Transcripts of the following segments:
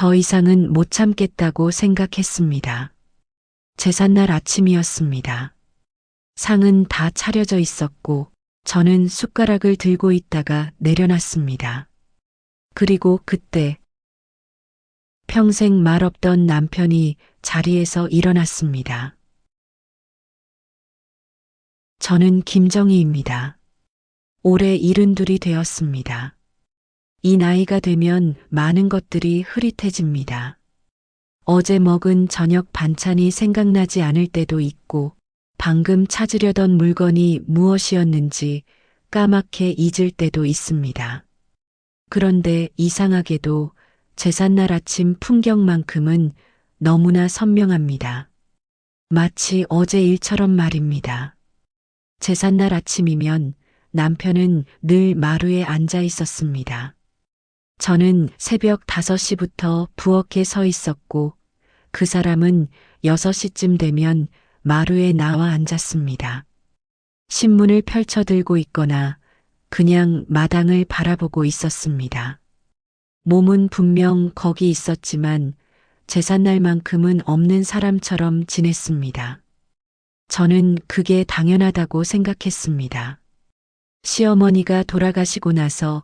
더 이상은 못 참겠다고 생각했습니다. 제삿날 아침이었습니다. 상은 다 차려져 있었고 저는 숟가락을 들고 있다가 내려놨습니다. 그리고 그때 평생 말 없던 남편이 자리에서 일어났습니다. 저는 김정희입니다. 올해 72이 되었습니다. 이 나이가 되면 많은 것들이 흐릿해집니다. 어제 먹은 저녁 반찬이 생각나지 않을 때도 있고 방금 찾으려던 물건이 무엇이었는지 까맣게 잊을 때도 있습니다. 그런데 이상하게도 제삿날 아침 풍경만큼은 너무나 선명합니다. 마치 어제 일처럼 말입니다. 제삿날 아침이면 남편은 늘 마루에 앉아 있었습니다. 저는 새벽 5시부터 부엌에 서 있었고 그 사람은 6시쯤 되면 마루에 나와 앉았습니다. 신문을 펼쳐 들고 있거나 그냥 마당을 바라보고 있었습니다. 몸은 분명 거기 있었지만 제삿날만큼은 없는 사람처럼 지냈습니다. 저는 그게 당연하다고 생각했습니다. 시어머니가 돌아가시고 나서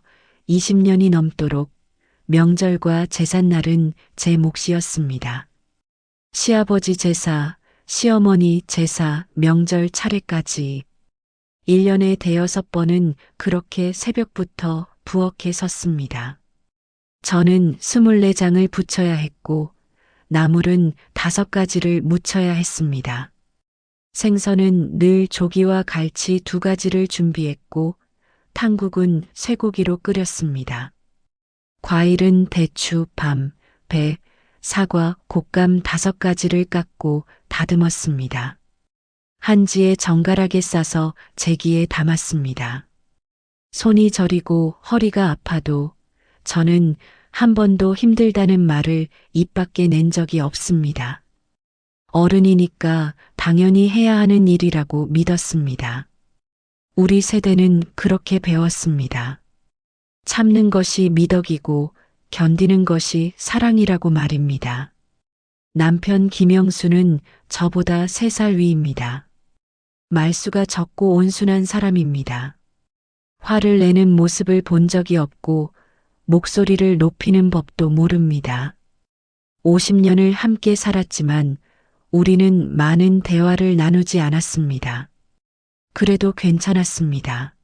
20년이 넘도록 명절과 제삿날은 제 몫이었습니다. 시아버지 제사, 시어머니 제사, 명절 차례까지 1년에 5번은 그렇게 새벽부터 부엌에 섰습니다. 저는 24장을 붙여야 했고 나물은 5가지를 무쳐야 했습니다. 생선은 늘 조기와 갈치 2가지를 준비했고 탕국은 쇠고기로 끓였습니다. 과일은 대추, 밤, 배, 사과, 곶감 5가지를 깎고 다듬었습니다. 한지에 정갈하게 싸서 제기에 담았습니다. 손이 저리고 허리가 아파도 저는 한 번도 힘들다는 말을 입 밖에 낸 적이 없습니다. 어른이니까 당연히 해야 하는 일이라고 믿었습니다. 우리 세대는 그렇게 배웠습니다. 참는 것이 미덕이고 견디는 것이 사랑이라고 말입니다. 남편 김영수는 저보다 3살 위입니다. 말수가 적고 온순한 사람입니다. 화를 내는 모습을 본 적이 없고 목소리를 높이는 법도 모릅니다. 50년을 함께 살았지만 우리는 많은 대화를 나누지 않았습니다. 그래도 괜찮았습니다.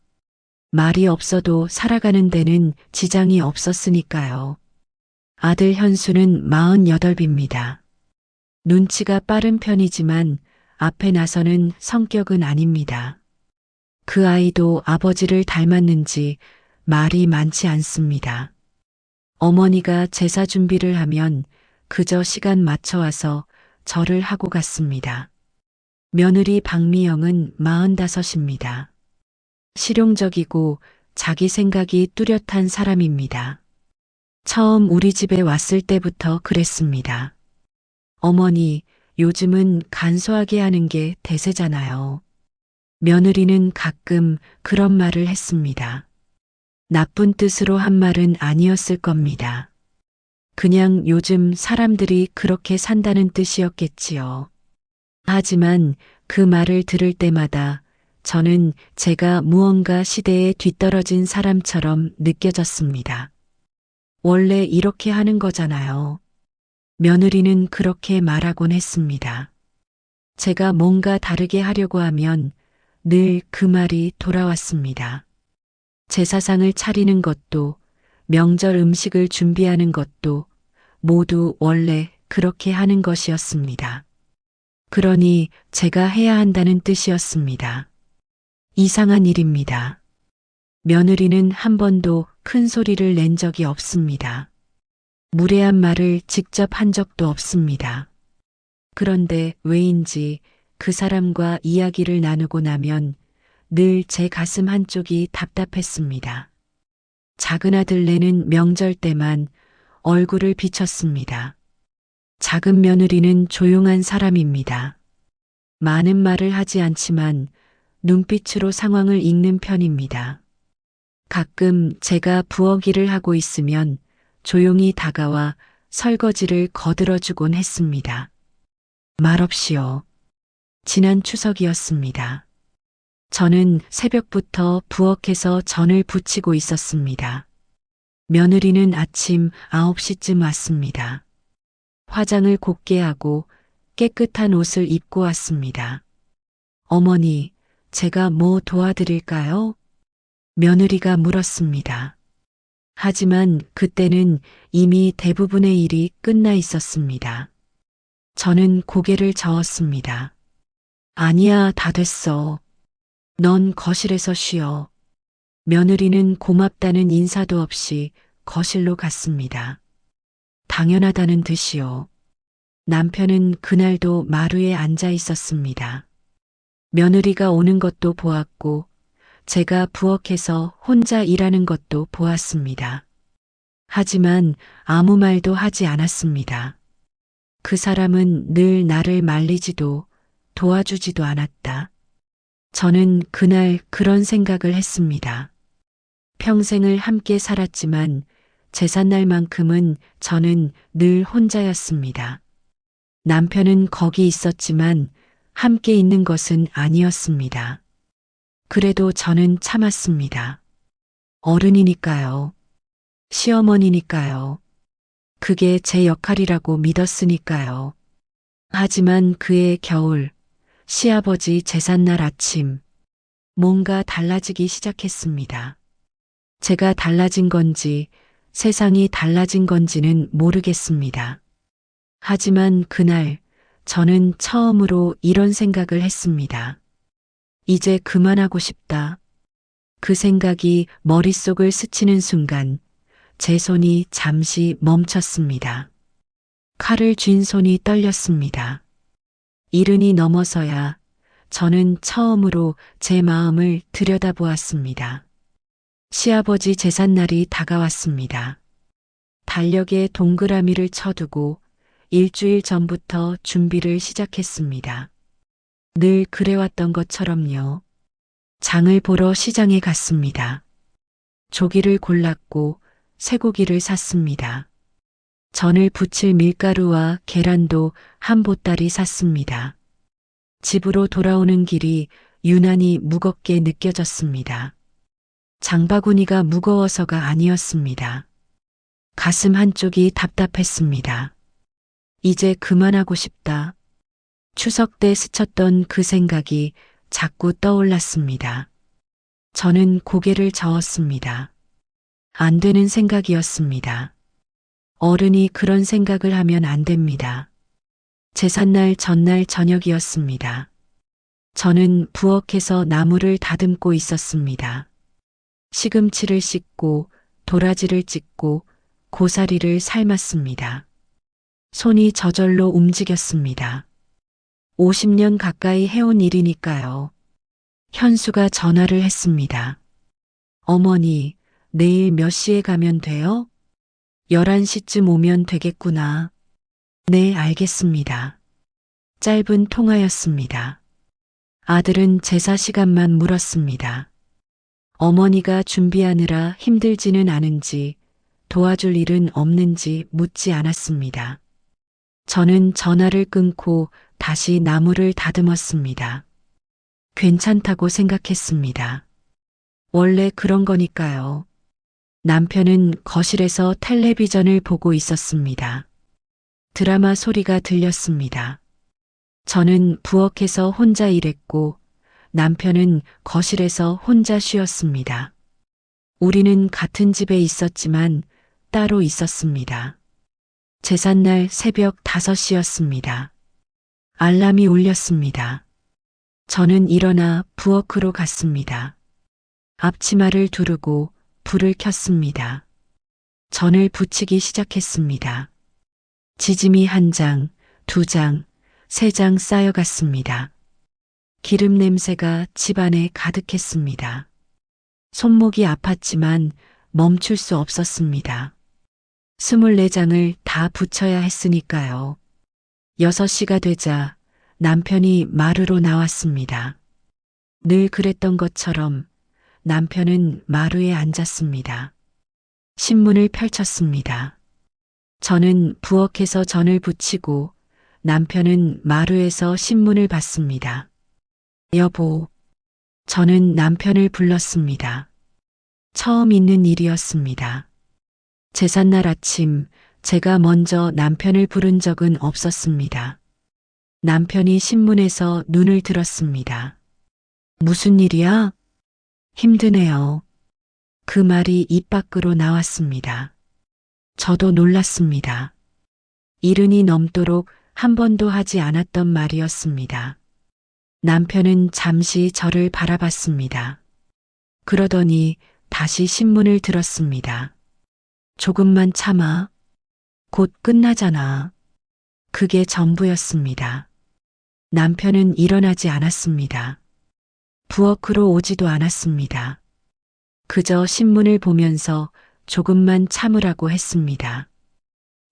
말이 없어도 살아가는 데는 지장이 없었으니까요. 아들 현수는 48입니다. 눈치가 빠른 편이지만 앞에 나서는 성격은 아닙니다. 그 아이도 아버지를 닮았는지 말이 많지 않습니다. 어머니가 제사 준비를 하면 그저 시간 맞춰와서 절을 하고 갔습니다. 며느리 박미영은 45입니다. 실용적이고 자기 생각이 뚜렷한 사람입니다. 처음 우리 집에 왔을 때부터 그랬습니다. 어머니, 요즘은 간소하게 하는 게 대세잖아요. 며느리는 가끔 그런 말을 했습니다. 나쁜 뜻으로 한 말은 아니었을 겁니다. 그냥 요즘 사람들이 그렇게 산다는 뜻이었겠지요. 하지만 그 말을 들을 때마다 저는 제가 무언가 시대에 뒤떨어진 사람처럼 느껴졌습니다. 원래 이렇게 하는 거잖아요. 며느리는 그렇게 말하곤 했습니다. 제가 뭔가 다르게 하려고 하면 늘 그 말이 돌아왔습니다. 제사상을 차리는 것도 명절 음식을 준비하는 것도 모두 원래 그렇게 하는 것이었습니다. 그러니 제가 해야 한다는 뜻이었습니다. 이상한 일입니다. 며느리는 한 번도 큰 소리를 낸 적이 없습니다. 무례한 말을 직접 한 적도 없습니다. 그런데 왜인지 그 사람과 이야기를 나누고 나면 늘 제 가슴 한쪽이 답답했습니다. 작은 아들네는 명절 때만 얼굴을 비쳤습니다. 작은 며느리는 조용한 사람입니다. 많은 말을 하지 않지만 눈빛으로 상황을 읽는 편입니다. 가끔 제가 부엌 일을 하고 있으면 조용히 다가와 설거지를 거들어주곤 했습니다. 말없이요. 지난 추석이었습니다. 저는 새벽부터 부엌에서 전을 부치고 있었습니다. 며느리는 아침 9시쯤 왔습니다. 화장을 곱게 하고 깨끗한 옷을 입고 왔습니다. 어머니, 제가 뭐 도와드릴까요? 며느리가 물었습니다. 하지만 그때는 이미 대부분의 일이 끝나 있었습니다. 저는 고개를 저었습니다. 아니야, 다 됐어. 넌 거실에서 쉬어. 며느리는 고맙다는 인사도 없이 거실로 갔습니다. 당연하다는 듯이요. 남편은 그날도 마루에 앉아 있었습니다. 며느리가 오는 것도 보았고, 제가 부엌에서 혼자 일하는 것도 보았습니다. 하지만 아무 말도 하지 않았습니다. 그 사람은 늘 나를 말리지도 도와주지도 않았다. 저는 그날 그런 생각을 했습니다. 평생을 함께 살았지만 제삿날만큼은 저는 늘 혼자였습니다. 남편은 거기 있었지만 함께 있는 것은 아니었습니다. 그래도 저는 참았습니다. 어른이니까요. 시어머니니까요. 그게 제 역할이라고 믿었으니까요. 하지만 그해 겨울, 시아버지 제삿날 아침, 뭔가 달라지기 시작했습니다. 제가 달라진 건지 세상이 달라진 건지는 모르겠습니다. 하지만 그날 저는 처음으로 이런 생각을 했습니다. 이제 그만하고 싶다. 그 생각이 머릿속을 스치는 순간 제 손이 잠시 멈췄습니다. 칼을 쥔 손이 떨렸습니다. 이른이 넘어서야 저는 처음으로 제 마음을 들여다보았습니다. 시아버지 제삿날이 다가왔습니다. 달력에 동그라미를 쳐두고 일주일 전부터 준비를 시작했습니다. 늘 그래왔던 것처럼요. 장을 보러 시장에 갔습니다. 조기를 골랐고 쇠고기를 샀습니다. 전을 부칠 밀가루와 계란도 한 보따리 샀습니다. 집으로 돌아오는 길이 유난히 무겁게 느껴졌습니다. 장바구니가 무거워서가 아니었습니다. 가슴 한쪽이 답답했습니다. 이제 그만하고 싶다. 추석 때 스쳤던 그 생각이 자꾸 떠올랐습니다. 저는 고개를 저었습니다. 안 되는 생각이었습니다. 어른이 그런 생각을 하면 안 됩니다. 제삿날 전날 저녁이었습니다. 저는 부엌에서 나무를 다듬고 있었습니다. 시금치를 씻고 도라지를 찢고 고사리를 삶았습니다. 손이 저절로 움직였습니다. 50년 가까이 해온 일이니까요. 현수가 전화를 했습니다. 어머니, 내일 몇 시에 가면 돼요? 11시쯤 오면 되겠구나. 네, 알겠습니다. 짧은 통화였습니다. 아들은 제사 시간만 물었습니다. 어머니가 준비하느라 힘들지는 않은지 도와줄 일은 없는지 묻지 않았습니다. 저는 전화를 끊고 다시 나무를 다듬었습니다. 괜찮다고 생각했습니다. 원래 그런 거니까요. 남편은 거실에서 텔레비전을 보고 있었습니다. 드라마 소리가 들렸습니다. 저는 부엌에서 혼자 일했고 남편은 거실에서 혼자 쉬었습니다. 우리는 같은 집에 있었지만 따로 있었습니다. 제삿날 새벽 5시였습니다. 알람이 울렸습니다. 저는 일어나 부엌으로 갔습니다. 앞치마를 두르고 불을 켰습니다. 전을 부치기 시작했습니다. 지짐이 1장, 2장, 3장 쌓여갔습니다. 기름 냄새가 집안에 가득했습니다. 손목이 아팠지만 멈출 수 없었습니다. 24장을 다 붙여야 했으니까요. 6시가 되자 남편이 마루로 나왔습니다. 늘 그랬던 것처럼 남편은 마루에 앉았습니다. 신문을 펼쳤습니다. 저는 부엌에서 전을 부치고 남편은 마루에서 신문을 봤습니다. 여보, 저는 남편을 불렀습니다. 처음 있는 일이었습니다. 제삿날 아침 제가 먼저 남편을 부른 적은 없었습니다. 남편이 신문에서 눈을 들었습니다. 무슨 일이야? 힘드네요. 그 말이 입 밖으로 나왔습니다. 저도 놀랐습니다. 70이 넘도록 한 번도 하지 않았던 말이었습니다. 남편은 잠시 저를 바라봤습니다. 그러더니 다시 신문을 들었습니다. 조금만 참아. 곧 끝나잖아. 그게 전부였습니다. 남편은 일어나지 않았습니다. 부엌으로 오지도 않았습니다. 그저 신문을 보면서 조금만 참으라고 했습니다.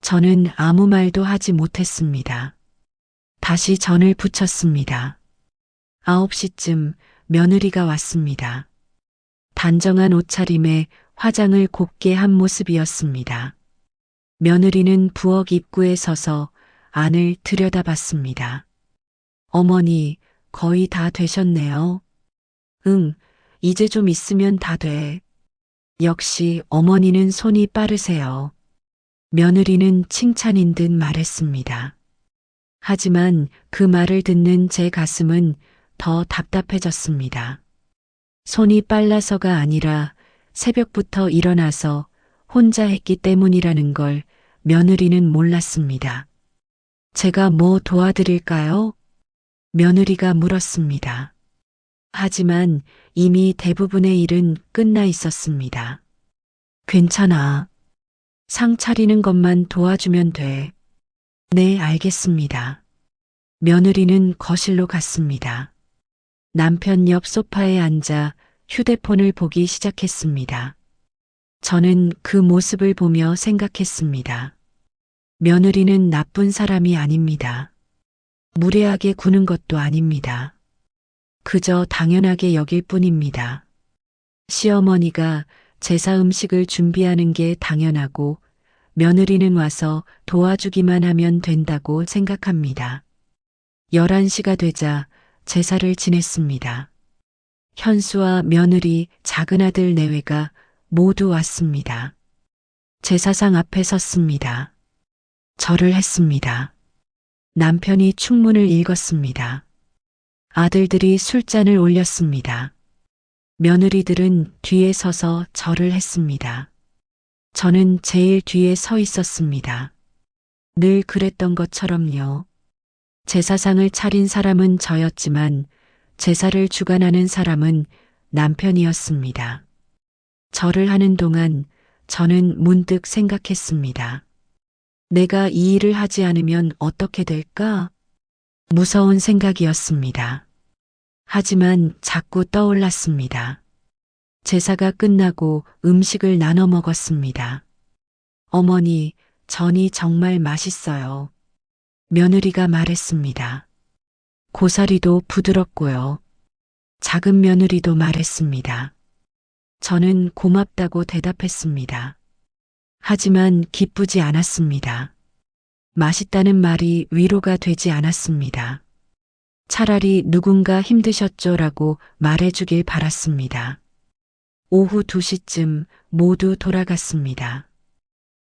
저는 아무 말도 하지 못했습니다. 다시 전을 부쳤습니다. 9시쯤 며느리가 왔습니다. 단정한 옷차림에 화장을 곱게 한 모습이었습니다. 며느리는 부엌 입구에 서서 안을 들여다봤습니다. 어머니, 거의 다 되셨네요. 응, 이제 좀 있으면 다 돼. 역시 어머니는 손이 빠르세요. 며느리는 칭찬인 듯 말했습니다. 하지만 그 말을 듣는 제 가슴은 더 답답해졌습니다. 손이 빨라서가 아니라 새벽부터 일어나서 혼자 했기 때문이라는 걸 며느리는 몰랐습니다. 제가 뭐 도와드릴까요? 며느리가 물었습니다. 하지만 이미 대부분의 일은 끝나 있었습니다. 괜찮아. 상 차리는 것만 도와주면 돼. 네, 알겠습니다. 며느리는 거실로 갔습니다. 남편 옆 소파에 앉아 휴대폰을 보기 시작했습니다. 저는 그 모습을 보며 생각했습니다. 며느리는 나쁜 사람이 아닙니다. 무례하게 구는 것도 아닙니다. 그저 당연하게 여길 뿐입니다. 시어머니가 제사 음식을 준비하는 게 당연하고 며느리는 와서 도와주기만 하면 된다고 생각합니다. 11시가 되자 제사를 지냈습니다. 현수와 며느리, 작은 아들 내외가 모두 왔습니다. 제사상 앞에 섰습니다. 절을 했습니다. 남편이 축문을 읽었습니다. 아들들이 술잔을 올렸습니다. 며느리들은 뒤에 서서 절을 했습니다. 저는 제일 뒤에 서 있었습니다. 늘 그랬던 것처럼요. 제사상을 차린 사람은 저였지만 제사를 주관하는 사람은 남편이었습니다. 절을 하는 동안 저는 문득 생각했습니다. 내가 이 일을 하지 않으면 어떻게 될까? 무서운 생각이었습니다. 하지만 자꾸 떠올랐습니다. 제사가 끝나고 음식을 나눠 먹었습니다. 어머니, 전이 정말 맛있어요. 며느리가 말했습니다. 고사리도 부드럽고요. 작은 며느리도 말했습니다. 저는 고맙다고 대답했습니다. 하지만 기쁘지 않았습니다. 맛있다는 말이 위로가 되지 않았습니다. 차라리 누군가 힘드셨죠라고 말해주길 바랐습니다. 오후 2시쯤 모두 돌아갔습니다.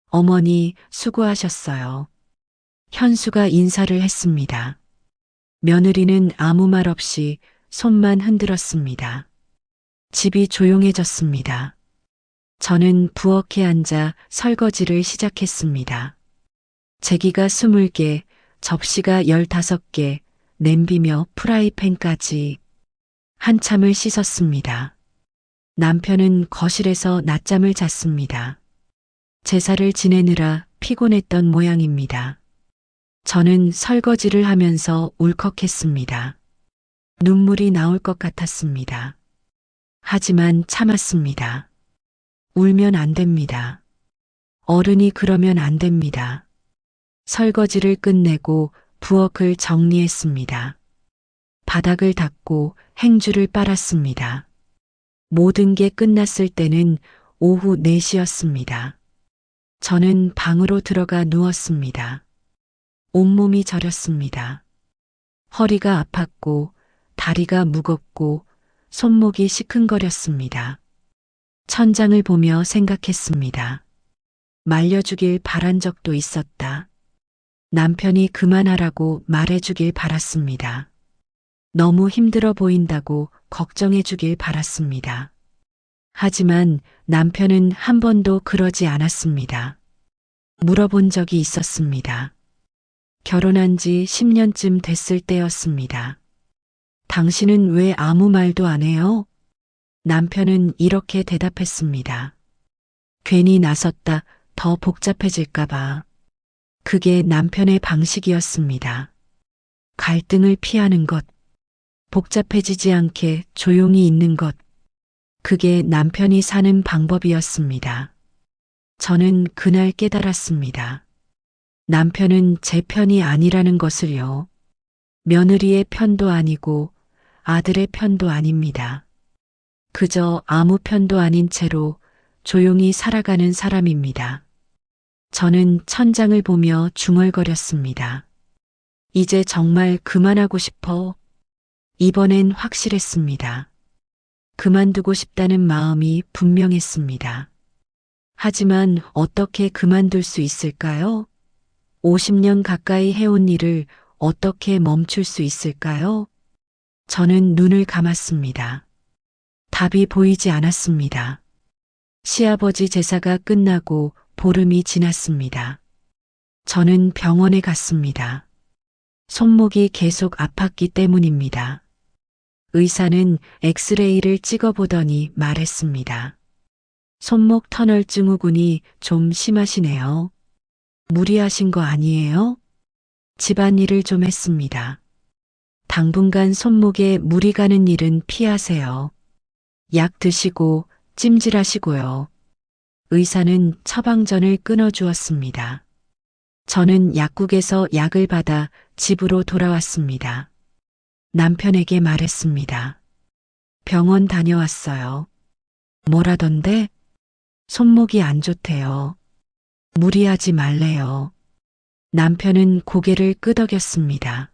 어머니 수고하셨어요. 현수가 인사를 했습니다. 며느리는 아무 말 없이 손만 흔들었습니다. 집이 조용해졌습니다. 저는 부엌에 앉아 설거지를 시작했습니다. 제기가 20개, 접시가 15개, 냄비며 프라이팬까지 한참을 씻었습니다. 남편은 거실에서 낮잠을 잤습니다. 제사를 지내느라 피곤했던 모양입니다. 저는 설거지를 하면서 울컥했습니다. 눈물이 나올 것 같았습니다. 하지만 참았습니다. 울면 안 됩니다. 어른이 그러면 안 됩니다. 설거지를 끝내고 부엌을 정리했습니다. 바닥을 닦고 행주를 빨았습니다. 모든 게 끝났을 때는 오후 4시였습니다. 저는 방으로 들어가 누웠습니다. 온몸이 저렸습니다. 허리가 아팠고 다리가 무겁고 손목이 시큰거렸습니다. 천장을 보며 생각했습니다. 말려주길 바란 적도 있었다. 남편이 그만하라고 말해주길 바랐습니다. 너무 힘들어 보인다고 걱정해주길 바랐습니다. 하지만 남편은 한 번도 그러지 않았습니다. 물어본 적이 있었습니다. 결혼한 지 10년쯤 됐을 때였습니다. 당신은 왜 아무 말도 안 해요? 남편은 이렇게 대답했습니다. 괜히 나섰다 더 복잡해질까봐. 그게 남편의 방식이었습니다. 갈등을 피하는 것, 복잡해지지 않게 조용히 있는 것, 그게 남편이 사는 방법이었습니다. 저는 그날 깨달았습니다. 남편은 제 편이 아니라는 것을요. 며느리의 편도 아니고 아들의 편도 아닙니다. 그저 아무 편도 아닌 채로 조용히 살아가는 사람입니다. 저는 천장을 보며 중얼거렸습니다. 이제 정말 그만하고 싶어. 이번엔 확실했습니다. 그만두고 싶다는 마음이 분명했습니다. 하지만 어떻게 그만둘 수 있을까요? 50년 가까이 해온 일을 어떻게 멈출 수 있을까요? 저는 눈을 감았습니다. 답이 보이지 않았습니다. 시아버지 제사가 끝나고 보름이 지났습니다. 저는 병원에 갔습니다. 손목이 계속 아팠기 때문입니다. 의사는 엑스레이를 찍어보더니 말했습니다. 손목 터널 증후군이 좀 심하시네요. 무리하신 거 아니에요? 집안일을 좀 했습니다. 당분간 손목에 무리 가는 일은 피하세요. 약 드시고 찜질하시고요. 의사는 처방전을 끊어주었습니다. 저는 약국에서 약을 받아 집으로 돌아왔습니다. 남편에게 말했습니다. 병원 다녀왔어요. 뭐라던데? 손목이 안 좋대요. 무리하지 말래요. 남편은 고개를 끄덕였습니다.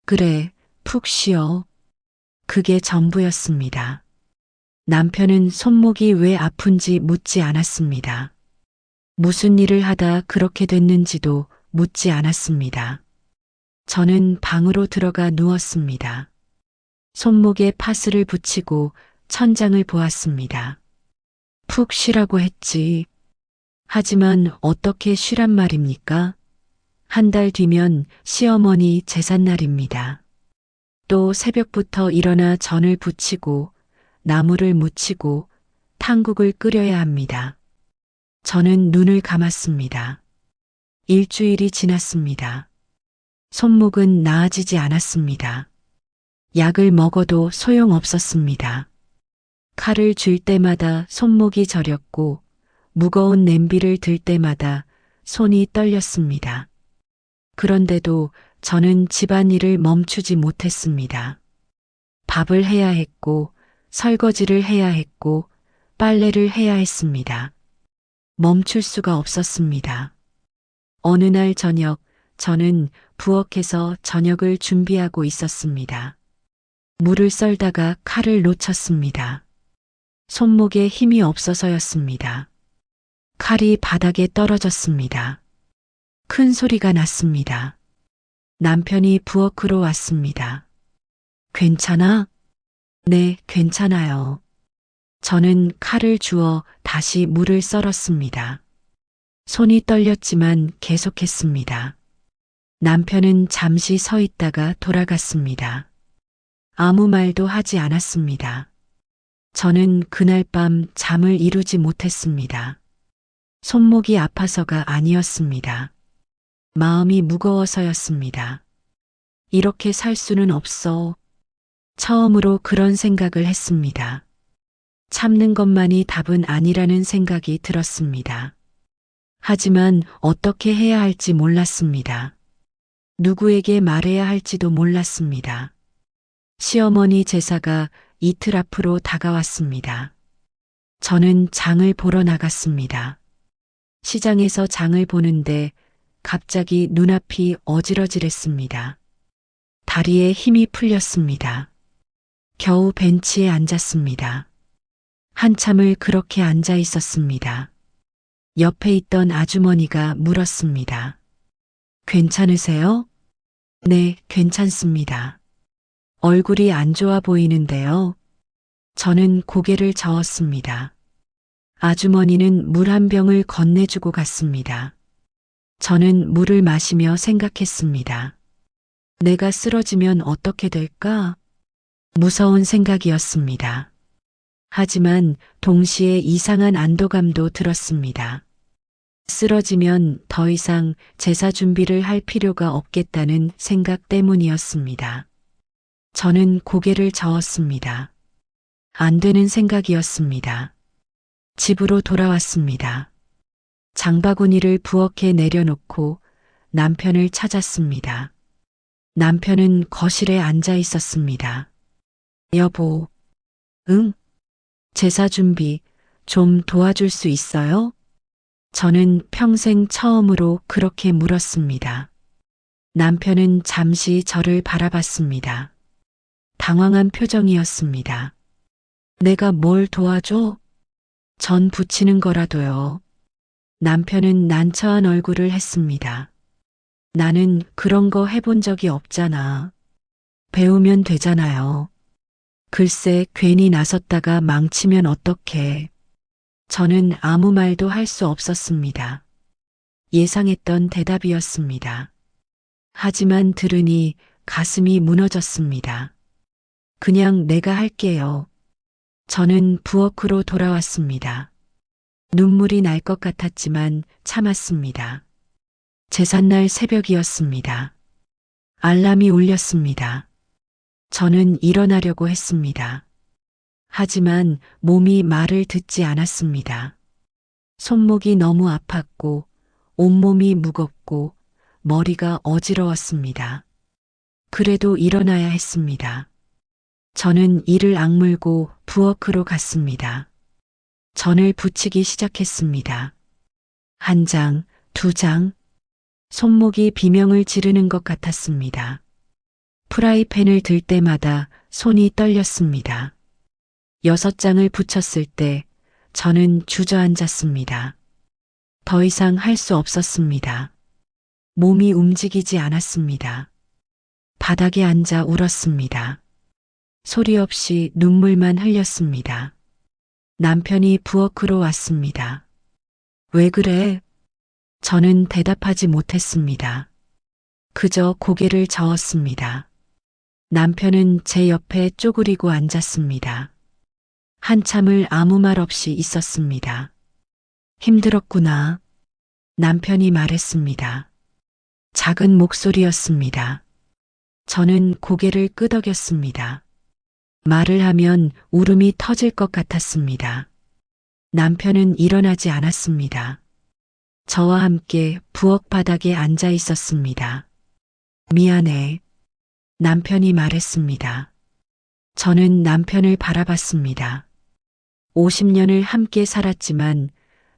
그래, 푹 쉬어. 그게 전부였습니다. 남편은 손목이 왜 아픈지 묻지 않았습니다. 무슨 일을 하다 그렇게 됐는지도 묻지 않았습니다. 저는 방으로 들어가 누웠습니다. 손목에 파스를 붙이고 천장을 보았습니다. 푹 쉬라고 했지. 하지만 어떻게 쉬란 말입니까? 한 달 뒤면 시어머니 제삿날입니다. 또 새벽부터 일어나 전을 부치고 나물을 무치고 탕국을 끓여야 합니다. 저는 눈을 감았습니다. 일주일이 지났습니다. 손목은 나아지지 않았습니다. 약을 먹어도 소용없었습니다. 칼을 쥘 때마다 손목이 저렸고 무거운 냄비를 들 때마다 손이 떨렸습니다. 그런데도 저는 집안일을 멈추지 못했습니다. 밥을 해야 했고 설거지를 해야 했고 빨래를 해야 했습니다. 멈출 수가 없었습니다. 어느 날 저녁 저는 부엌에서 저녁을 준비하고 있었습니다. 물을 썰다가 칼을 놓쳤습니다. 손목에 힘이 없어서였습니다. 칼이 바닥에 떨어졌습니다. 큰 소리가 났습니다. 남편이 부엌으로 왔습니다. 괜찮아? 네, 괜찮아요. 저는 칼을 주워 다시 물을 썰었습니다. 손이 떨렸지만 계속했습니다. 남편은 잠시 서 있다가 돌아갔습니다. 아무 말도 하지 않았습니다. 저는 그날 밤 잠을 이루지 못했습니다. 손목이 아파서가 아니었습니다. 마음이 무거워서였습니다. 이렇게 살 수는 없어. 처음으로 그런 생각을 했습니다. 참는 것만이 답은 아니라는 생각이 들었습니다. 하지만 어떻게 해야 할지 몰랐습니다. 누구에게 말해야 할지도 몰랐습니다. 시어머니 제사가 이틀 앞으로 다가왔습니다. 저는 장을 보러 나갔습니다. 시장에서 장을 보는데 갑자기 눈앞이 어지러질했습니다. 다리에 힘이 풀렸습니다. 겨우 벤치에 앉았습니다. 한참을 그렇게 앉아 있었습니다. 옆에 있던 아주머니가 물었습니다. 괜찮으세요? 네, 괜찮습니다. 얼굴이 안 좋아 보이는데요. 저는 고개를 저었습니다. 아주머니는 물 한 병을 건네주고 갔습니다. 저는 물을 마시며 생각했습니다. 내가 쓰러지면 어떻게 될까? 무서운 생각이었습니다. 하지만 동시에 이상한 안도감도 들었습니다. 쓰러지면 더 이상 제사 준비를 할 필요가 없겠다는 생각 때문이었습니다. 저는 고개를 저었습니다. 안 되는 생각이었습니다. 집으로 돌아왔습니다. 장바구니를 부엌에 내려놓고 남편을 찾았습니다. 남편은 거실에 앉아 있었습니다. 여보, 응? 제사 준비 좀 도와줄 수 있어요? 저는 평생 처음으로 그렇게 물었습니다. 남편은 잠시 저를 바라봤습니다. 당황한 표정이었습니다. 내가 뭘 도와줘? 전 부치는 거라도요. 남편은 난처한 얼굴을 했습니다. 나는 그런 거 해본 적이 없잖아. 배우면 되잖아요. 글쎄 괜히 나섰다가 망치면 어떡해. 저는 아무 말도 할 수 없었습니다. 예상했던 대답이었습니다. 하지만 들으니 가슴이 무너졌습니다. 그냥 내가 할게요. 저는 부엌으로 돌아왔습니다. 눈물이 날 것 같았지만 참았습니다. 제삿날 새벽이었습니다. 알람이 울렸습니다. 저는 일어나려고 했습니다. 하지만 몸이 말을 듣지 않았습니다. 손목이 너무 아팠고 온몸이 무겁고 머리가 어지러웠습니다. 그래도 일어나야 했습니다. 저는 이를 악물고 부엌으로 갔습니다. 전을 부치기 시작했습니다. 한 장, 두 장, 손목이 비명을 지르는 것 같았습니다. 프라이팬을 들 때마다 손이 떨렸습니다. 6장을 붙였을 때 저는 주저앉았습니다. 더 이상 할 수 없었습니다. 몸이 움직이지 않았습니다. 바닥에 앉아 울었습니다. 소리 없이 눈물만 흘렸습니다. 남편이 부엌으로 왔습니다. 왜 그래? 저는 대답하지 못했습니다. 그저 고개를 저었습니다. 남편은 제 옆에 쪼그리고 앉았습니다. 한참을 아무 말 없이 있었습니다. 힘들었구나. 남편이 말했습니다. 작은 목소리였습니다. 저는 고개를 끄덕였습니다. 말을 하면 울음이 터질 것 같았습니다. 남편은 일어나지 않았습니다. 저와 함께 부엌 바닥에 앉아 있었습니다. 미안해. 남편이 말했습니다. 저는 남편을 바라봤습니다. 50년을 함께 살았지만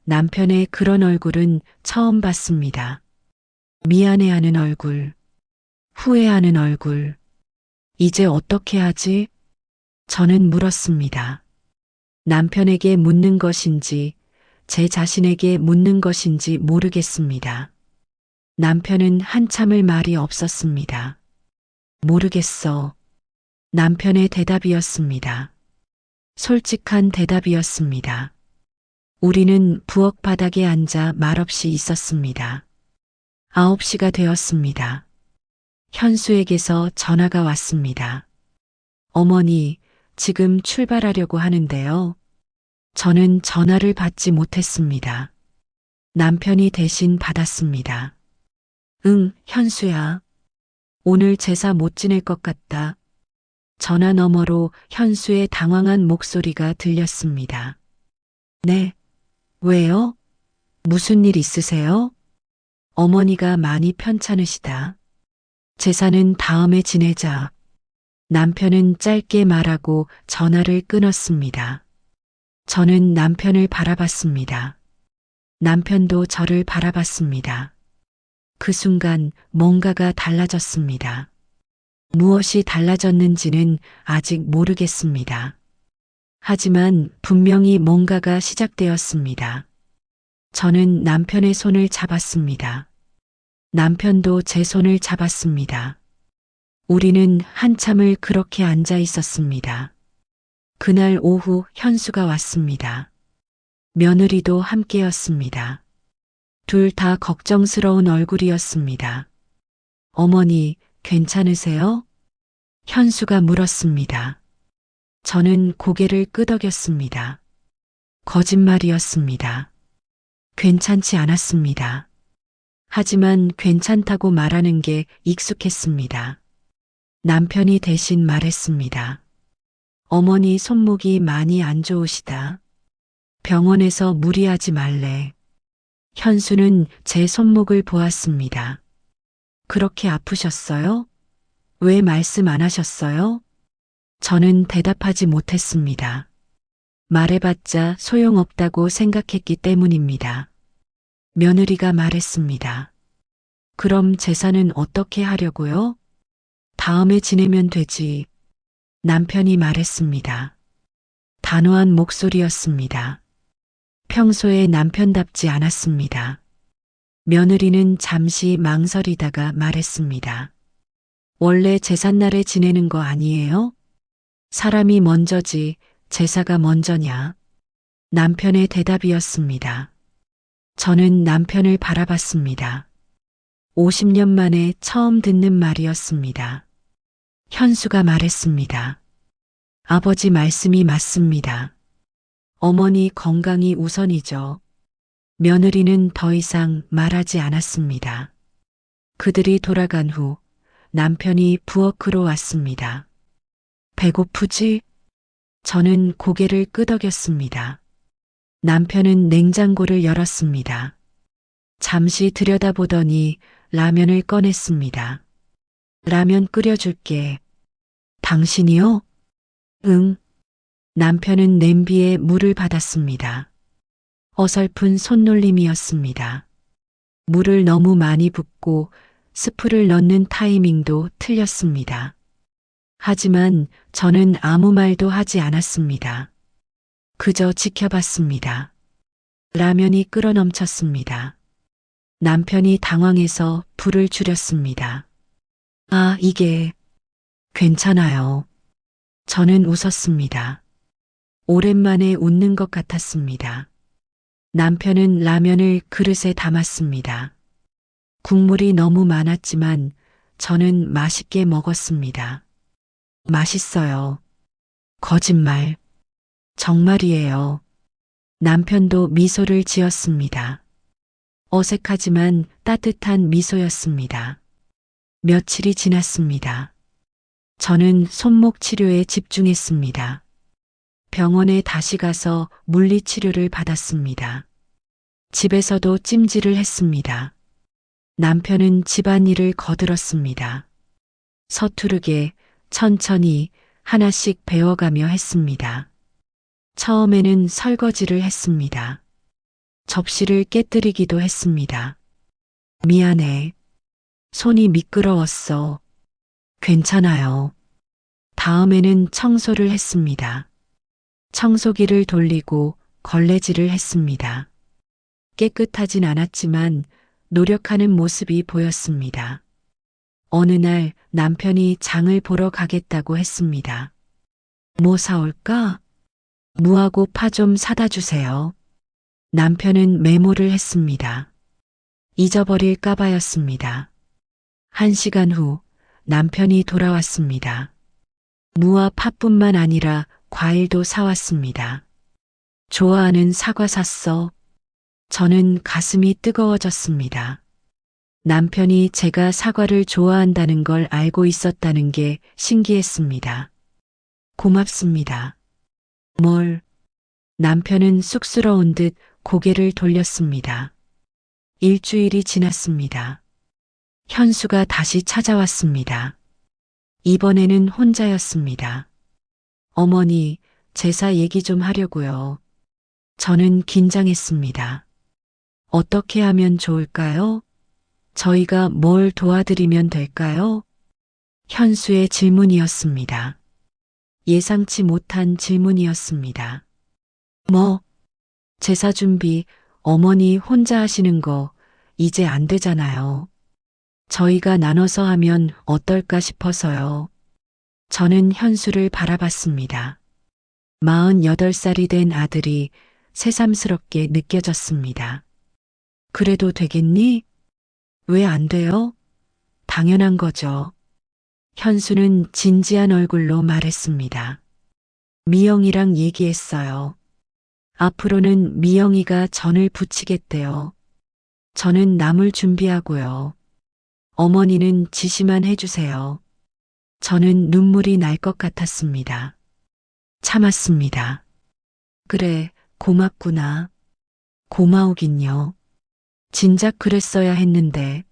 남편의 그런 얼굴은 처음 봤습니다. 미안해하는 얼굴, 후회하는 얼굴. 이제 어떻게 하지? 저는 물었습니다. 남편에게 묻는 것인지 제 자신에게 묻는 것인지 모르겠습니다. 남편은 한참을 말이 없었습니다. 모르겠어. 남편의 대답이었습니다. 솔직한 대답이었습니다. 우리는 부엌 바닥에 앉아 말없이 있었습니다. 9시가 되었습니다. 현수에게서 전화가 왔습니다. 어머니, 지금 출발하려고 하는데요. 저는 전화를 받지 못했습니다. 남편이 대신 받았습니다. 응, 현수야. 오늘 제사 못 지낼 것 같다. 전화 너머로 현수의 당황한 목소리가 들렸습니다. 네. 왜요? 무슨 일 있으세요? 어머니가 많이 편찮으시다. 제사는 다음에 지내자. 남편은 짧게 말하고 전화를 끊었습니다. 저는 남편을 바라봤습니다. 남편도 저를 바라봤습니다. 그 순간 뭔가가 달라졌습니다. 무엇이 달라졌는지는 아직 모르겠습니다. 하지만 분명히 뭔가가 시작되었습니다. 저는 남편의 손을 잡았습니다. 남편도 제 손을 잡았습니다. 우리는 한참을 그렇게 앉아 있었습니다. 그날 오후 현수가 왔습니다. 며느리도 함께였습니다. 둘 다 걱정스러운 얼굴이었습니다. 어머니, 괜찮으세요? 현수가 물었습니다. 저는 고개를 끄덕였습니다. 거짓말이었습니다. 괜찮지 않았습니다. 하지만 괜찮다고 말하는 게 익숙했습니다. 남편이 대신 말했습니다. 어머니 손목이 많이 안 좋으시다. 병원에서 무리하지 말래. 현수는 제 손목을 보았습니다. 그렇게 아프셨어요? 왜 말씀 안 하셨어요? 저는 대답하지 못했습니다. 말해봤자 소용없다고 생각했기 때문입니다. 며느리가 말했습니다. 그럼 제사는 어떻게 하려고요? 다음에 지내면 되지. 남편이 말했습니다. 단호한 목소리였습니다. 평소에 남편답지 않았습니다. 며느리는 잠시 망설이다가 말했습니다. 원래 제삿날에 지내는 거 아니에요? 사람이 먼저지 제사가 먼저냐? 남편의 대답이었습니다. 저는 남편을 바라봤습니다. 50년 만에 처음 듣는 말이었습니다. 현수가 말했습니다. 아버지 말씀이 맞습니다. 어머니 건강이 우선이죠. 며느리는 더 이상 말하지 않았습니다. 그들이 돌아간 후 남편이 부엌으로 왔습니다. 배고프지? 저는 고개를 끄덕였습니다. 남편은 냉장고를 열었습니다. 잠시 들여다보더니 라면을 꺼냈습니다. 라면 끓여줄게. 당신이요? 응. 남편은 냄비에 물을 받았습니다. 어설픈 손놀림이었습니다. 물을 너무 많이 붓고 스프를 넣는 타이밍도 틀렸습니다. 하지만 저는 아무 말도 하지 않았습니다. 그저 지켜봤습니다. 라면이 끓어 넘쳤습니다. 남편이 당황해서 불을 줄였습니다. 아, 이게 괜찮아요. 저는 웃었습니다. 오랜만에 웃는 것 같았습니다. 남편은 라면을 그릇에 담았습니다. 국물이 너무 많았지만 저는 맛있게 먹었습니다. 맛있어요. 거짓말. 정말이에요. 남편도 미소를 지었습니다. 어색하지만 따뜻한 미소였습니다. 며칠이 지났습니다. 저는 손목 치료에 집중했습니다. 병원에 다시 가서 물리치료를 받았습니다. 집에서도 찜질을 했습니다. 남편은 집안일을 거들었습니다. 서투르게 천천히 하나씩 배워가며 했습니다. 처음에는 설거지를 했습니다. 접시를 깨뜨리기도 했습니다. 미안해. 손이 미끄러웠어. 괜찮아요. 다음에는 청소를 했습니다. 청소기를 돌리고 걸레질을 했습니다. 깨끗하진 않았지만 노력하는 모습이 보였습니다. 어느 날 남편이 장을 보러 가겠다고 했습니다. 뭐 사올까? 무하고 파 좀 사다 주세요. 남편은 메모를 했습니다. 잊어버릴까 봐였습니다. 1시간 후 남편이 돌아왔습니다. 무와 파뿐만 아니라 과일도 사왔습니다. 좋아하는 사과 샀어. 저는 가슴이 뜨거워졌습니다. 남편이 제가 사과를 좋아한다는 걸 알고 있었다는 게 신기했습니다. 고맙습니다. 뭘? 남편은 쑥스러운 듯 고개를 돌렸습니다. 일주일이 지났습니다. 현수가 다시 찾아왔습니다. 이번에는 혼자였습니다. 어머니, 제사 얘기 좀 하려고요. 저는 긴장했습니다. 어떻게 하면 좋을까요? 저희가 뭘 도와드리면 될까요? 현수의 질문이었습니다. 예상치 못한 질문이었습니다. 뭐, 제사 준비 어머니 혼자 하시는 거 이제 안 되잖아요. 저희가 나눠서 하면 어떨까 싶어서요. 저는 현수를 바라봤습니다. 48살이 된 아들이 새삼스럽게 느껴졌습니다. 그래도 되겠니? 왜 안 돼요? 당연한 거죠. 현수는 진지한 얼굴로 말했습니다. 미영이랑 얘기했어요. 앞으로는 미영이가 전을 부치겠대요. 저는 나물 준비하고요. 어머니는 지시만 해주세요. 저는 눈물이 날 것 같았습니다. 참았습니다. 그래, 고맙구나. 고마우긴요. 진작 그랬어야 했는데.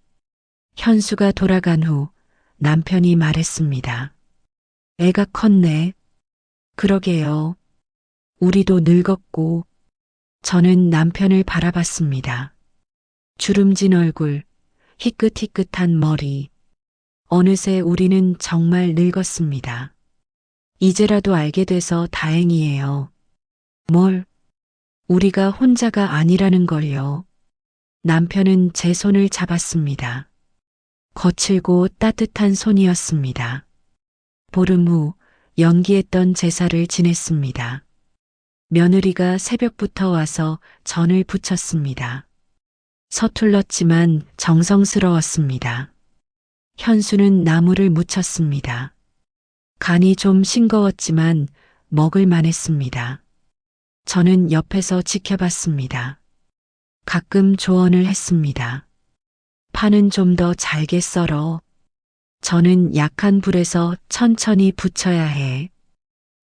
현수가 돌아간 후 남편이 말했습니다. 애가 컸네. 그러게요. 우리도 늙었고. 저는 남편을 바라봤습니다. 주름진 얼굴, 희끗희끗한 머리. 어느새 우리는 정말 늙었습니다. 이제라도 알게 돼서 다행이에요. 뭘? 우리가 혼자가 아니라는 걸요. 남편은 제 손을 잡았습니다. 거칠고 따뜻한 손이었습니다. 보름 후 연기했던 제사를 지냈습니다. 며느리가 새벽부터 와서 전을 부쳤습니다. 서툴렀지만 정성스러웠습니다. 현수는 나물을 무쳤습니다. 간이 좀 싱거웠지만 먹을 만했습니다. 저는 옆에서 지켜봤습니다. 가끔 조언을 했습니다. 파는 좀 더 잘게 썰어. 저는 약한 불에서 천천히 부쳐야 해.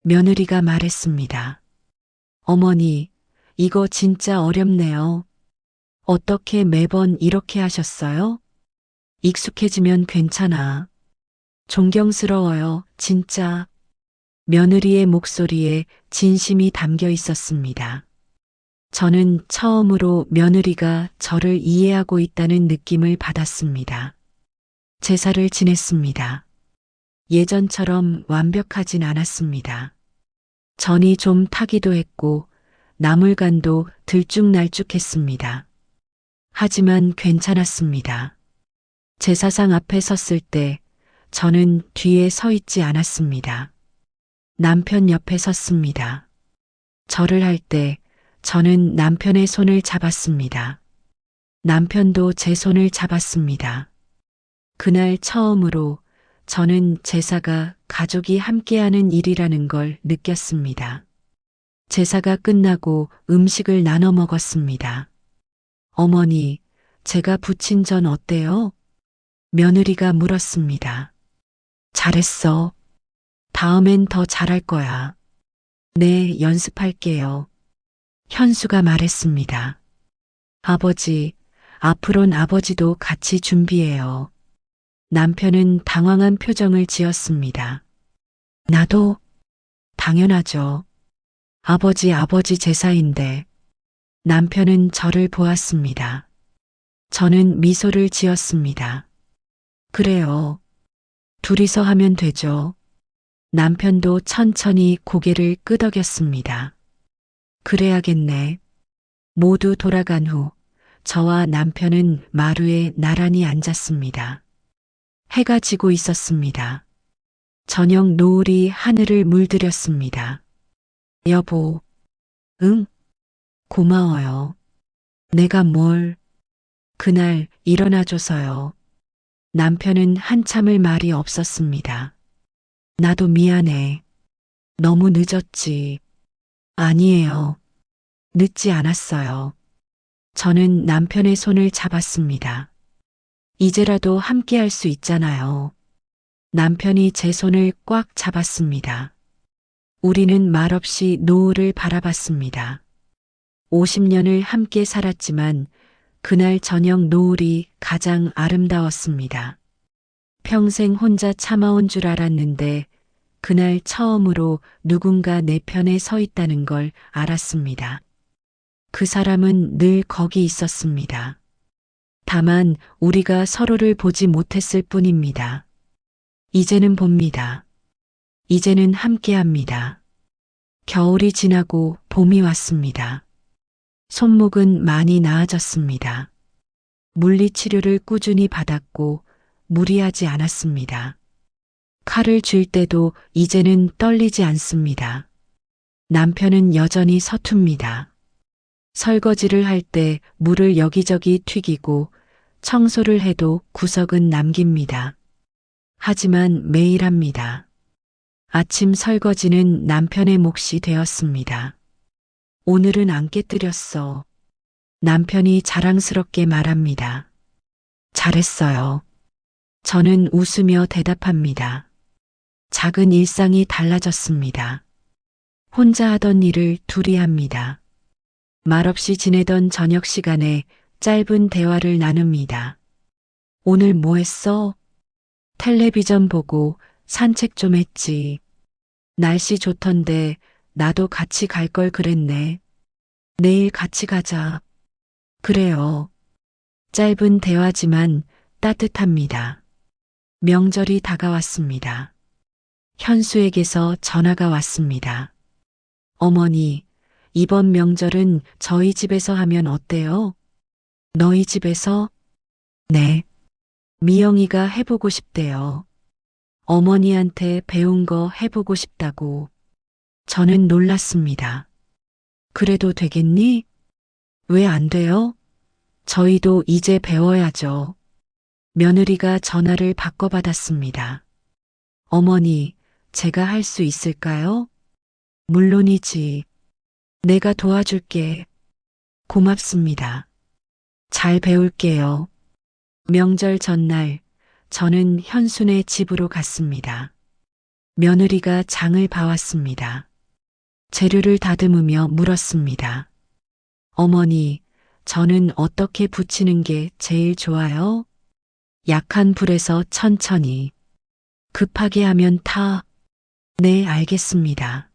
며느리가 말했습니다. 어머니, 이거 진짜 어렵네요. 어떻게 매번 이렇게 하셨어요? 익숙해지면 괜찮아. 존경스러워요, 진짜. 며느리의 목소리에 진심이 담겨 있었습니다. 저는 처음으로 며느리가 저를 이해하고 있다는 느낌을 받았습니다. 제사를 지냈습니다. 예전처럼 완벽하진 않았습니다. 전이 좀 타기도 했고 나물간도 들쭉날쭉했습니다. 하지만 괜찮았습니다. 제사상 앞에 섰을 때 저는 뒤에 서 있지 않았습니다. 남편 옆에 섰습니다. 절을 할 때 저는 남편의 손을 잡았습니다. 남편도 제 손을 잡았습니다. 그날 처음으로 저는 제사가 가족이 함께하는 일이라는 걸 느꼈습니다. 제사가 끝나고 음식을 나눠 먹었습니다. 어머니, 제가 부친 전 어때요? 며느리가 물었습니다. 잘했어. 다음엔 더 잘할 거야. 네, 연습할게요. 현수가 말했습니다. 아버지, 앞으론 아버지도 같이 준비해요. 남편은 당황한 표정을 지었습니다. 나도? 당연하죠. 아버지 제사인데. 남편은 저를 보았습니다. 저는 미소를 지었습니다. 그래요. 둘이서 하면 되죠. 남편도 천천히 고개를 끄덕였습니다. 그래야겠네. 모두 돌아간 후 저와 남편은 마루에 나란히 앉았습니다. 해가 지고 있었습니다. 저녁 노을이 하늘을 물들였습니다. 여보, 응? 고마워요. 내가 뭘? 그날 일어나줘서요. 남편은 한참을 말이 없었습니다. 나도 미안해. 너무 늦었지. 아니에요. 늦지 않았어요. 저는 남편의 손을 잡았습니다. 이제라도 함께 할 수 있잖아요. 남편이 제 손을 꽉 잡았습니다. 우리는 말없이 노을을 바라봤습니다. 50년을 함께 살았지만 그날 저녁 노을이 가장 아름다웠습니다. 평생 혼자 참아온 줄 알았는데 그날 처음으로 누군가 내 편에 서 있다는 걸 알았습니다. 그 사람은 늘 거기 있었습니다. 다만 우리가 서로를 보지 못했을 뿐입니다. 이제는 봅니다. 이제는 함께합니다. 겨울이 지나고 봄이 왔습니다. 손목은 많이 나아졌습니다. 물리치료를 꾸준히 받았고 무리하지 않았습니다. 칼을 쥘 때도 이제는 떨리지 않습니다. 남편은 여전히 서툽니다. 설거지를 할 때 물을 여기저기 튀기고 청소를 해도 구석은 남깁니다. 하지만 매일 합니다. 아침 설거지는 남편의 몫이 되었습니다. 오늘은 안 깨뜨렸어. 남편이 자랑스럽게 말합니다. 잘했어요. 저는 웃으며 대답합니다. 작은 일상이 달라졌습니다. 혼자 하던 일을 둘이 합니다. 말없이 지내던 저녁 시간에 짧은 대화를 나눕니다. 오늘 뭐 했어? 텔레비전 보고 산책 좀 했지. 날씨 좋던데 나도 같이 갈 걸 그랬네. 내일 같이 가자. 그래요. 짧은 대화지만 따뜻합니다. 명절이 다가왔습니다. 현수에게서 전화가 왔습니다. 어머니, 이번 명절은 저희 집에서 하면 어때요? 너희 집에서? 네. 미영이가 해보고 싶대요. 어머니한테 배운 거 해보고 싶다고. 저는 놀랐습니다. 그래도 되겠니? 왜 안 돼요? 저희도 이제 배워야죠. 며느리가 전화를 바꿔받았습니다. 어머니, 제가 할 수 있을까요? 물론이지. 내가 도와줄게. 고맙습니다. 잘 배울게요. 명절 전날, 저는 현순의 집으로 갔습니다. 며느리가 장을 봐왔습니다. 재료를 다듬으며 물었습니다. 어머니, 저는 어떻게 부치는 게 제일 좋아요? 약한 불에서 천천히. 급하게 하면 타. 네, 알겠습니다.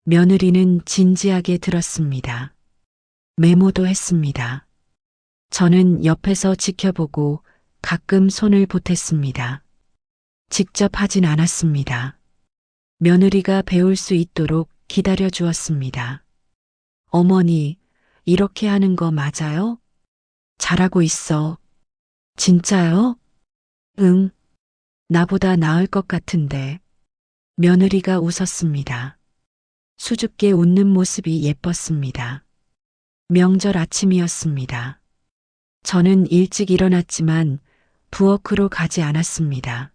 며느리는 진지하게 들었습니다. 메모도 했습니다. 저는 옆에서 지켜보고 가끔 손을 보탰습니다. 직접 하진 않았습니다. 며느리가 배울 수 있도록 기다려 주었습니다. 어머니, 이렇게 하는 거 맞아요? 잘하고 있어. 진짜요? 응. 나보다 나을 것 같은데. 며느리가 웃었습니다. 수줍게 웃는 모습이 예뻤습니다. 명절 아침이었습니다. 저는 일찍 일어났지만 부엌으로 가지 않았습니다.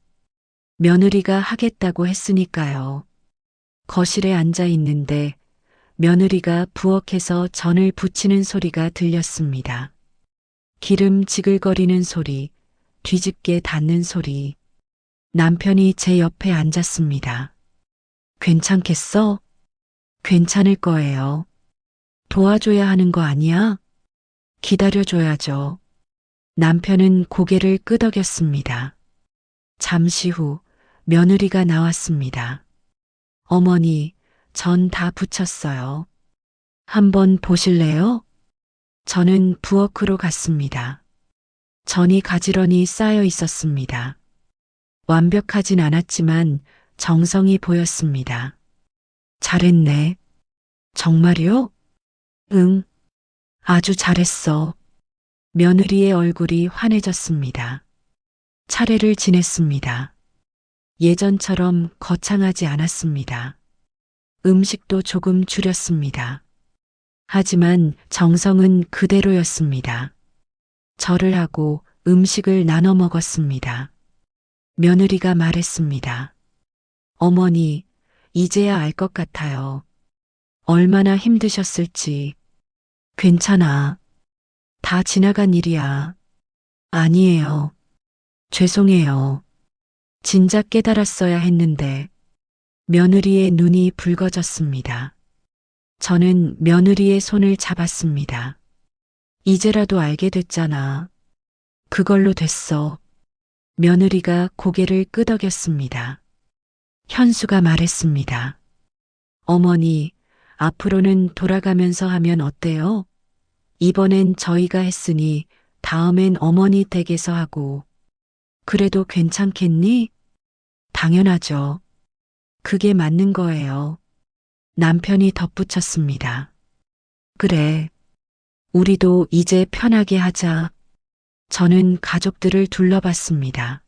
며느리가 하겠다고 했으니까요. 거실에 앉아 있는데 며느리가 부엌에서 전을 부치는 소리가 들렸습니다. 기름 지글거리는 소리, 뒤집게 닿는 소리. 남편이 제 옆에 앉았습니다. 괜찮겠어? 괜찮을 거예요. 도와줘야 하는 거 아니야? 기다려줘야죠. 남편은 고개를 끄덕였습니다. 잠시 후 며느리가 나왔습니다. 어머니, 전 다 부쳤어요. 한번 보실래요? 저는 부엌으로 갔습니다. 전이 가지런히 쌓여 있었습니다. 완벽하진 않았지만 정성이 보였습니다. 잘했네. 정말요? 응. 아주 잘했어. 며느리의 얼굴이 환해졌습니다. 차례를 지냈습니다. 예전처럼 거창하지 않았습니다. 음식도 조금 줄였습니다. 하지만 정성은 그대로였습니다. 절을 하고 음식을 나눠 먹었습니다. 며느리가 말했습니다. 어머니, 이제야 알 것 같아요. 얼마나 힘드셨을지. 괜찮아. 다 지나간 일이야. 아니에요. 죄송해요. 진작 깨달았어야 했는데. 며느리의 눈이 붉어졌습니다. 저는 며느리의 손을 잡았습니다. 이제라도 알게 됐잖아. 그걸로 됐어. 며느리가 고개를 끄덕였습니다. 현수가 말했습니다. 어머니, 앞으로는 돌아가면서 하면 어때요? 이번엔 저희가 했으니 다음엔 어머니 댁에서 하고. 그래도 괜찮겠니? 당연하죠. 그게 맞는 거예요. 남편이 덧붙였습니다. 그래. 우리도 이제 편하게 하자. 저는 가족들을 둘러봤습니다.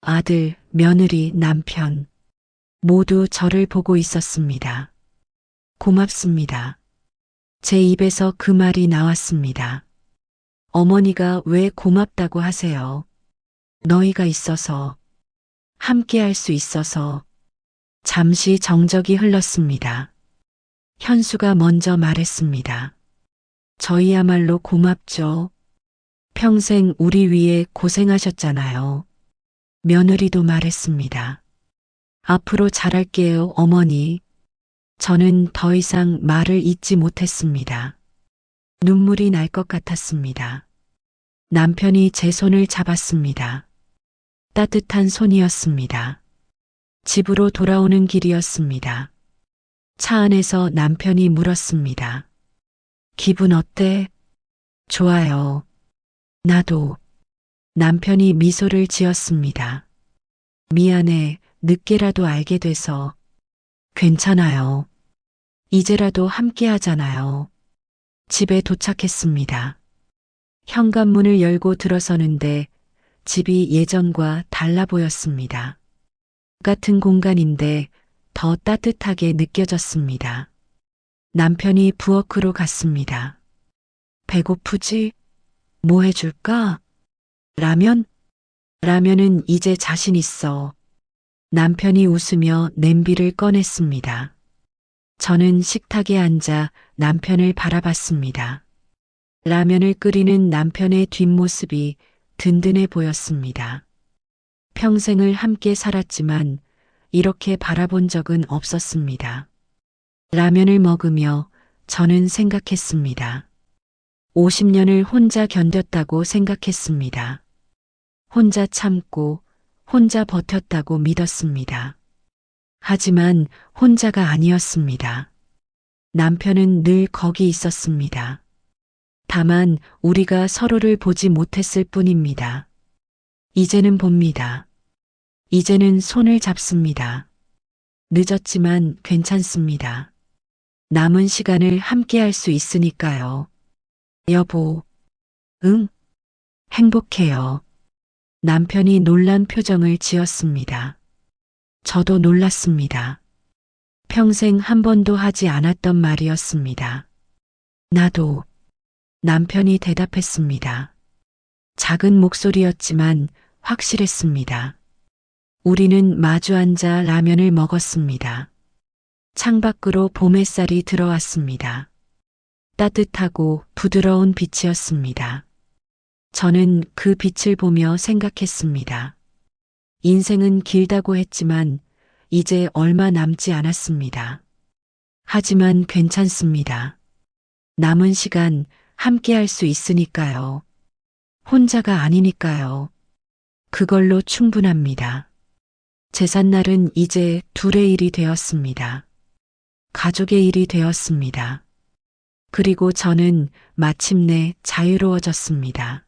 아들, 며느리, 남편. 모두 저를 보고 있었습니다. 고맙습니다. 제 입에서 그 말이 나왔습니다. 어머니가 왜 고맙다고 하세요? 너희가 있어서, 함께 할 수 있어서. 잠시 정적이 흘렀습니다. 현수가 먼저 말했습니다. 저희야말로 고맙죠. 평생 우리 위해 고생하셨잖아요. 며느리도 말했습니다. 앞으로 잘할게요, 어머니. 저는 더 이상 말을 잇지 못했습니다. 눈물이 날 것 같았습니다. 남편이 제 손을 잡았습니다. 따뜻한 손이었습니다. 집으로 돌아오는 길이었습니다. 차 안에서 남편이 물었습니다. 기분 어때? 좋아요. 나도. 남편이 미소를 지었습니다. 미안해, 늦게라도 알게 돼서. 괜찮아요. 이제라도 함께 하잖아요. 집에 도착했습니다. 현관문을 열고 들어서는데 집이 예전과 달라 보였습니다. 같은 공간인데 더 따뜻하게 느껴졌습니다. 남편이 부엌으로 갔습니다. 배고프지? 뭐 해줄까? 라면? 라면은 이제 자신 있어. 남편이 웃으며 냄비를 꺼냈습니다. 저는 식탁에 앉아 남편을 바라봤습니다. 라면을 끓이는 남편의 뒷모습이 든든해 보였습니다. 평생을 함께 살았지만 이렇게 바라본 적은 없었습니다. 라면을 먹으며 저는 생각했습니다. 50년을 혼자 견뎠다고 생각했습니다. 혼자 참고 혼자 버텼다고 믿었습니다. 하지만 혼자가 아니었습니다. 남편은 늘 거기 있었습니다. 다만 우리가 서로를 보지 못했을 뿐입니다. 이제는 봅니다. 이제는 손을 잡습니다. 늦었지만 괜찮습니다. 남은 시간을 함께 할 수 있으니까요. 여보. 응? 행복해요. 남편이 놀란 표정을 지었습니다. 저도 놀랐습니다. 평생 한 번도 하지 않았던 말이었습니다. 나도. 남편이 대답했습니다. 작은 목소리였지만 확실했습니다. 우리는 마주 앉아 라면을 먹었습니다. 창밖으로 봄 햇살이 들어왔습니다. 따뜻하고 부드러운 빛이었습니다. 저는 그 빛을 보며 생각했습니다. 인생은 길다고 했지만 이제 얼마 남지 않았습니다. 하지만 괜찮습니다. 남은 시간 함께 할 수 있으니까요. 혼자가 아니니까요. 그걸로 충분합니다. 제삿날은 이제 둘의 일이 되었습니다. 가족의 일이 되었습니다. 그리고 저는 마침내 자유로워졌습니다.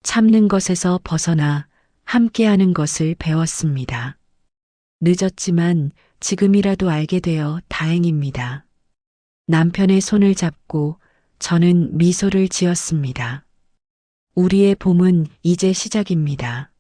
참는 것에서 벗어나 함께하는 것을 배웠습니다. 늦었지만 지금이라도 알게 되어 다행입니다. 남편의 손을 잡고 저는 미소를 지었습니다. 우리의 봄은 이제 시작입니다.